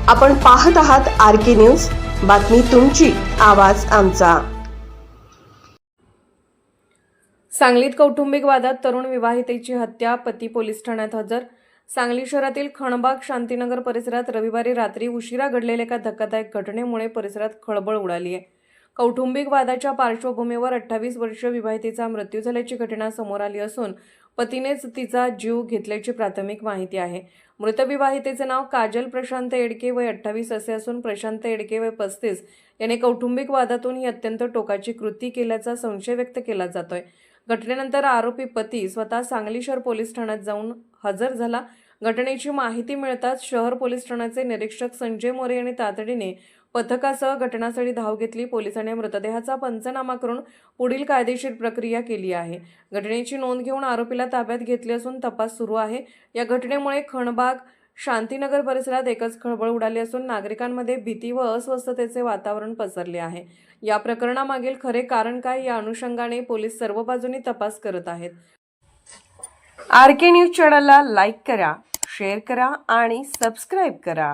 आपण पाहत आहात RK न्यूज, बातमी तुमची, आवाज आमचा। सांगलीत कौटुंबिक वादात तरुण विवाहितेची हत्या, पती पोलीस ठाण्यात हजर। सांगली शहरातील खणबाग शांतीनगर परिसरात रविवारी रात्री उशिरा घडलेल्या एका धक्कादायक घटनेमुळे परिसरात खळबळ उडाली आहे। कौटुंबिक वादाच्या पार्श्वभूमीवर 28 वर्षीय विवाहितेचा मृत्यू झाल्याची घटना समोर आली असून पतीनेच तिचा जीव घेतल्याची प्राथमिक माहिती आहे। मृत विवाहितेचे नाव काजल प्रशांत येडके वय 28 असे असून प्रशांत येडके वय 35 याने कौटुंबिक वादातून ही अत्यंत टोकाची कृती केल्याचा संशय व्यक्त केला जातोय। घटनेनंतर आरोपी पती स्वतः सांगली शहर पोलीस ठाण्यात जाऊन हजर झाला। घटनेची माहिती मिळताच शहर पोलीस ठाण्याचे निरीक्षक संजय मोरे यांनी तातडीने पथकासह घटनास्थळी धाव घेतली। पोलिसांनी मृतदेहाचा पंचनामा करून पुढील कायदेशीर प्रक्रिया केली आहे। घटनेची नोंद घेऊन आरोपीला ताब्यात घेतले असून तपास सुरू आहे। या घटनेमुळे खणबाग शांतीनगर परिसरात एकच खळबळ उडाली असून नागरिकांमध्ये भीती व अस्वस्थतेचे वातावरण पसरले आहे। या प्रकरणामागील खरे कारण काय या अनुषंगाने पोलीस सर्व बाजूंनी तपास करत आहेत। RK न्यूज चॅनलला लाईक करा, शेअर करा आणि सबस्क्राईब करा।